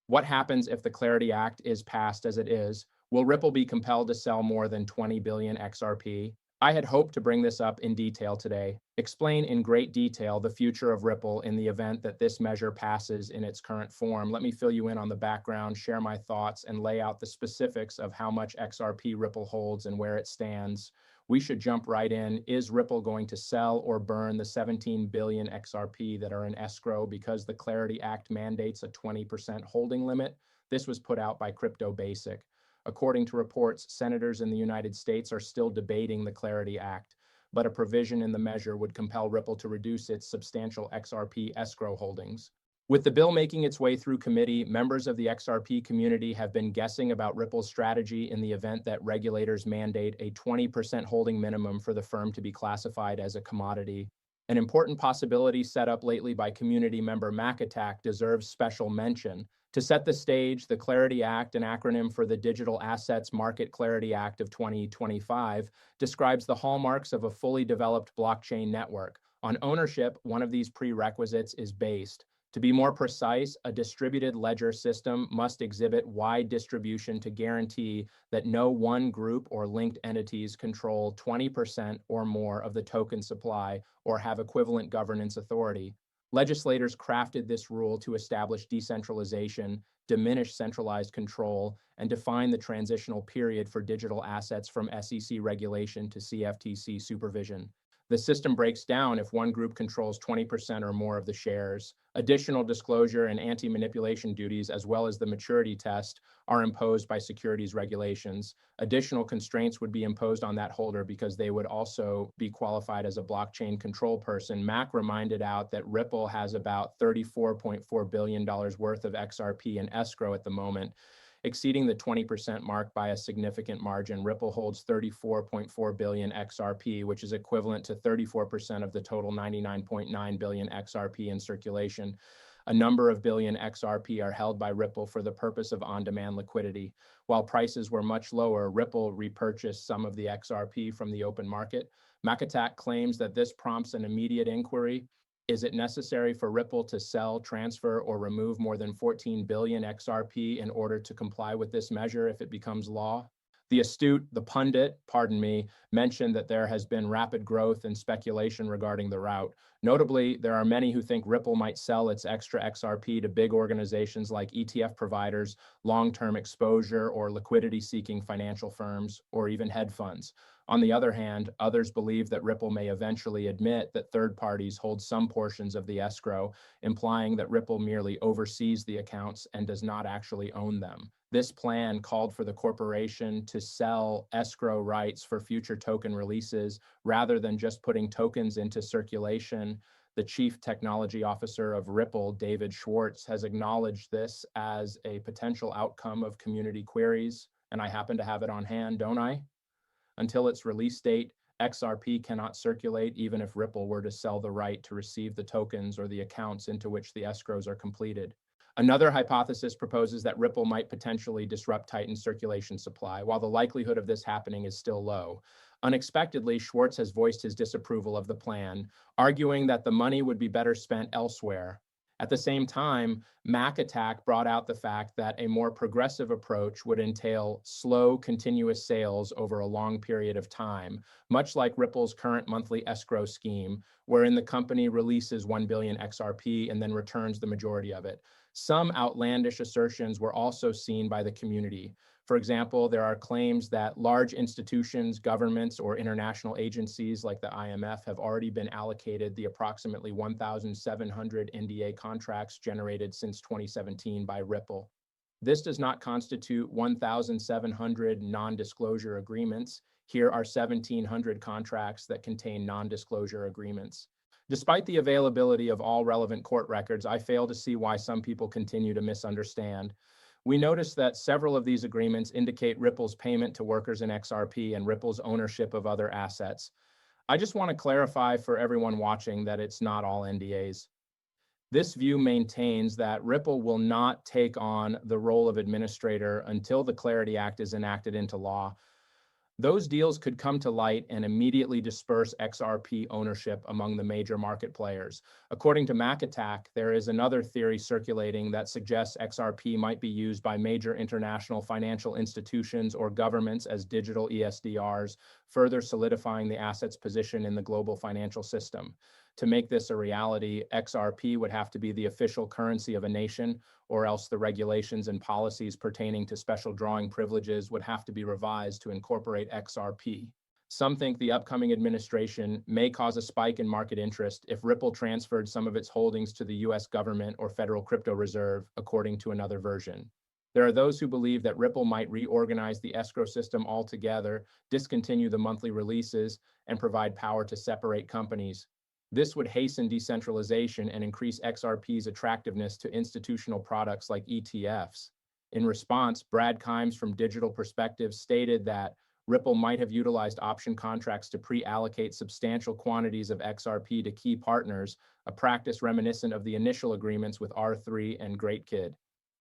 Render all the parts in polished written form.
What happens if the Clarity Act is passed as it is? Will Ripple be compelled to sell more than 20 billion XRP? I had hoped to bring this up in detail today, explain in great detail the future of Ripple in the event that this measure passes in its current form. Let me fill you in on the background, share my thoughts, and lay out the specifics of how much XRP Ripple holds and where it stands. We should jump right in. Is Ripple going to sell or burn the 17 billion XRP that are in escrow because the Clarity Act mandates a 20% holding limit? This was put out by Crypto Basic. According to reports, senators in the United States are still debating the Clarity Act, but a provision in the measure would compel Ripple to reduce its substantial XRP escrow holdings. With the bill making its way through committee, members of the XRP community have been guessing about Ripple's strategy in the event that regulators mandate a 20% holding minimum for the firm to be classified as a commodity. An important possibility set up lately by community member MacAttack deserves special mention. To set the stage, the Clarity Act, an acronym for the Digital Assets Market Clarity Act of 2025, describes the hallmarks of a fully developed blockchain network. On ownership, one of these prerequisites is based. To be more precise, a distributed ledger system must exhibit wide distribution to guarantee that no one group or linked entities control 20% or more of the token supply or have equivalent governance authority. Legislators crafted this rule to establish decentralization, diminish centralized control, and define the transitional period for digital assets from SEC regulation to CFTC supervision. The system breaks down if one group controls 20% or more of the shares. Additional disclosure and anti-manipulation duties, as well as the maturity test, are imposed by securities regulations. Additional constraints would be imposed on that holder because they would also be qualified as a blockchain control person. Mac reminded out that Ripple has about $34.4 billion worth of XRP in escrow at the moment, exceeding the 20% mark by a significant margin. Ripple holds 34.4 billion XRP, which is equivalent to 34% of the total 99.9 billion XRP in circulation. A number of billion XRP are held by Ripple for the purpose of on-demand liquidity. While prices were much lower, Ripple repurchased some of the XRP from the open market. MacAttack claims that this prompts an immediate inquiry. Is it necessary for Ripple to sell, transfer, or remove more than 14 billion XRP in order to comply with this measure if it becomes law? The pundit, pardon me, mentioned that there has been rapid growth and speculation regarding the route. Notably, there are many who think Ripple might sell its extra XRP to big organizations like ETF providers, long-term exposure, or liquidity-seeking financial firms, or even hedge funds. On the other hand, others believe that Ripple may eventually admit that third parties hold some portions of the escrow, implying that Ripple merely oversees the accounts and does not actually own them. This plan called for the corporation to sell escrow rights for future token releases rather than just putting tokens into circulation. The chief technology officer of Ripple, David Schwartz, has acknowledged this as a potential outcome of community queries, and I happen to have it on hand, don't I? Until its release date, XRP cannot circulate even if Ripple were to sell the right to receive the tokens or the accounts into which the escrows are completed. Another hypothesis proposes that Ripple might potentially disrupt Titan's circulation supply, while the likelihood of this happening is still low. Unexpectedly, Schwartz has voiced his disapproval of the plan, arguing that the money would be better spent elsewhere. At the same time, MacAttack brought out the fact that a more progressive approach would entail slow, continuous sales over a long period of time, much like Ripple's current monthly escrow scheme, wherein the company releases 1 billion XRP and then returns the majority of it. Some outlandish assertions were also seen by the community. For example, there are claims that large institutions, governments, or international agencies like the IMF have already been allocated the approximately 1,700 NDA contracts generated since 2017 by Ripple. This does not constitute 1,700 non-disclosure agreements. Here are 1,700 contracts that contain non-disclosure agreements. Despite the availability of all relevant court records, I fail to see why some people continue to misunderstand. We notice that several of these agreements indicate Ripple's payment to workers in XRP and Ripple's ownership of other assets. I just want to clarify for everyone watching that it's not all NDAs. This view maintains that Ripple will not take on the role of administrator until the Clarity Act is enacted into law. Those deals could come to light and immediately disperse XRP ownership among the major market players. According to MacAttack, there is another theory circulating that suggests XRP might be used by major international financial institutions or governments as digital ESDRs, further solidifying the asset's position in the global financial system. To make this a reality, XRP would have to be the official currency of a nation, or else the regulations and policies pertaining to special drawing privileges would have to be revised to incorporate XRP. Some think the upcoming administration may cause a spike in market interest if Ripple transferred some of its holdings to the US government or Federal Crypto Reserve, according to another version. There are those who believe that Ripple might reorganize the escrow system altogether, discontinue the monthly releases, and provide power to separate companies. This would hasten decentralization and increase XRP's attractiveness to institutional products like ETFs. In response, Brad Kimes from Digital Perspective stated that Ripple might have utilized option contracts to pre-allocate substantial quantities of XRP to key partners, a practice reminiscent of the initial agreements with R3 and GreatKid.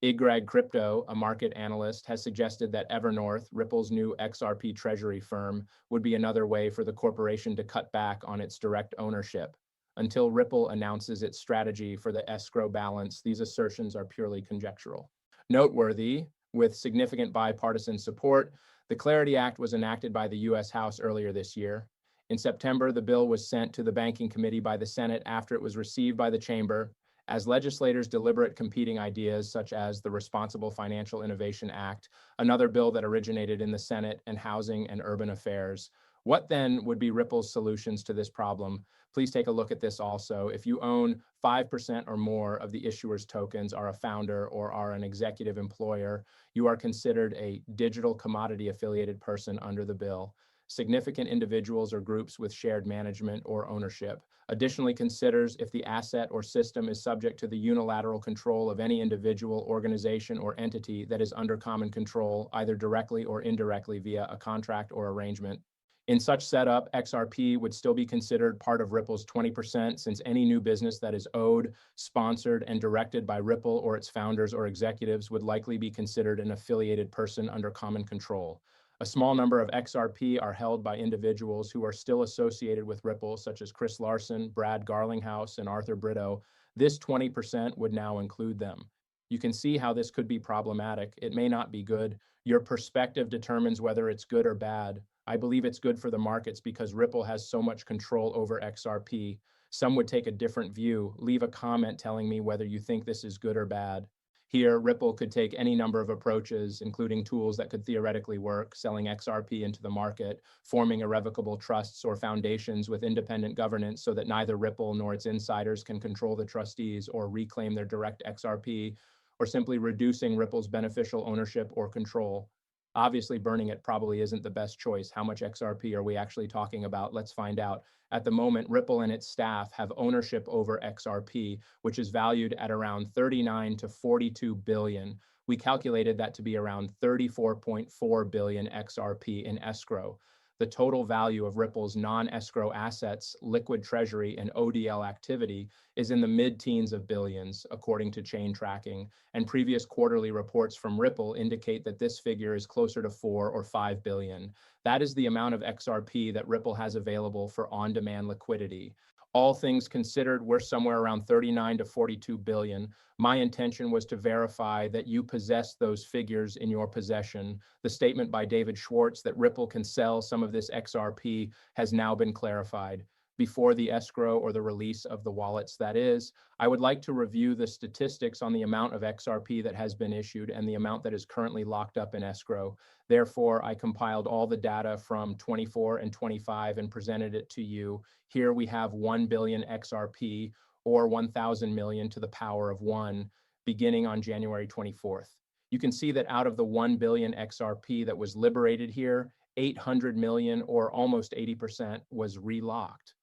Igrag Crypto, a market analyst, has suggested that Evernorth, Ripple's new XRP treasury firm, would be another way for the corporation to cut back on its direct ownership. Until Ripple announces its strategy for the escrow balance, these assertions are purely conjectural. Noteworthy, with significant bipartisan support, the Clarity Act was enacted by the U.S. House earlier this year. In September, the bill was sent to the Banking Committee by the Senate after it was received by the chamber. As legislators deliberate competing ideas such as the Responsible Financial Innovation Act, another bill that originated in the Senate, and Housing and Urban Affairs. What then would be Ripple's solutions to this problem? Please take a look at this also. If you own 5% or more of the issuer's tokens, are a founder, or are an executive employer, you are considered a digital commodity affiliated person under the bill. Significant individuals or groups with shared management or ownership. Additionally, considers if the asset or system is subject to the unilateral control of any individual, organization, or entity that is under common control, either directly or indirectly via a contract or arrangement. In such setup, XRP would still be considered part of Ripple's 20%, since any new business that is owed, sponsored, and directed by Ripple or its founders or executives would likely be considered an affiliated person under common control. A small number of XRP are held by individuals who are still associated with Ripple, such as Chris Larson, Brad Garlinghouse, and Arthur Brito. This 20% would now include them. You can see how this could be problematic. It may not be good. Your perspective determines whether it's good or bad. I believe it's good for the markets because Ripple has so much control over XRP. Some would take a different view. Leave a comment telling me whether you think this is good or bad. Here, Ripple could take any number of approaches, including tools that could theoretically work, selling XRP into the market, forming irrevocable trusts or foundations with independent governance so that neither Ripple nor its insiders can control the trustees or reclaim their direct XRP, or simply reducing Ripple's beneficial ownership or control. Obviously, burning it probably isn't the best choice. How much XRP are we actually talking about? Let's find out. At the moment, Ripple and its staff have ownership over XRP, which is valued at around 39 to 42 billion. We calculated that to be around 34.4 billion XRP in escrow. The total value of Ripple's non-escrow assets, liquid treasury, and ODL activity is in the mid-teens of billions, according to chain tracking, and previous quarterly reports from Ripple indicate that this figure is closer to 4 or 5 billion. That is the amount of XRP that Ripple has available for on-demand liquidity. All things considered, we're somewhere around 39 to 42 billion. My intention was to verify that you possess those figures in your possession. The statement by David Schwartz that Ripple can sell some of this XRP has now been clarified. Before the escrow or the release of the wallets, that is, I would like to review the statistics on the amount of XRP that has been issued and the amount that is currently locked up in escrow. Therefore, I compiled all the data from 24 and 25 and presented it to you. Here we have 1 billion XRP, or 1,000 million to the power of 1, beginning on January 24th. You can see that out of the 1 billion XRP that was liberated here, 800 million, or almost 80%, was relocked,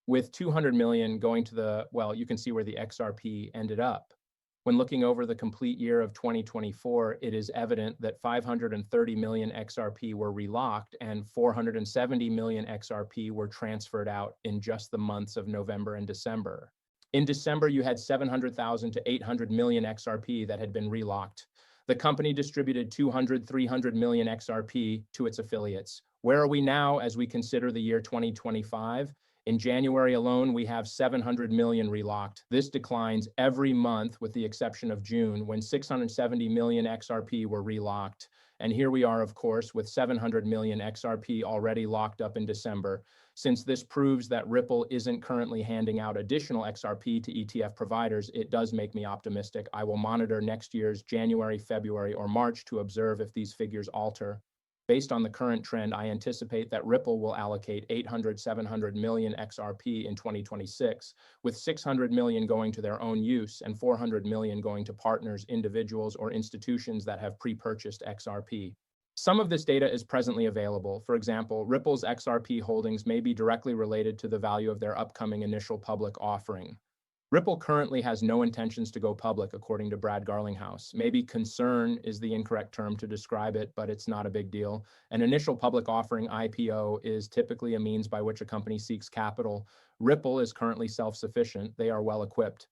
with 200 million going to the, well, you can see where the XRP ended up. When looking over the complete year of 2024, it is evident that 530 million XRP were relocked and 470 million XRP were transferred out in just the months of November and December. In December, you had 700,000 to 800 million XRP that had been relocked. The company distributed 300 million XRP to its affiliates. Where are we now as we consider the year 2025? In January alone, we have 700 million relocked. This declines every month with the exception of June, when 670 million XRP were relocked. And here we are, of course, with 700 million XRP already locked up in December. Since this proves that Ripple isn't currently handing out additional XRP to ETF providers, it does make me optimistic. I will monitor next year's January, February, or March to observe if these figures alter. Based on the current trend, I anticipate that Ripple will allocate 700 million XRP in 2026, with 600 million going to their own use and 400 million going to partners, individuals, or institutions that have pre-purchased XRP. Some of this data is presently available. For example, Ripple's XRP holdings may be directly related to the value of their upcoming initial public offering. Ripple currently has no intentions to go public, according to Brad Garlinghouse. Maybe concern is the incorrect term to describe it, but it's not a big deal. An initial public offering IPO is typically a means by which a company seeks capital. Ripple is currently self-sufficient. They are well equipped.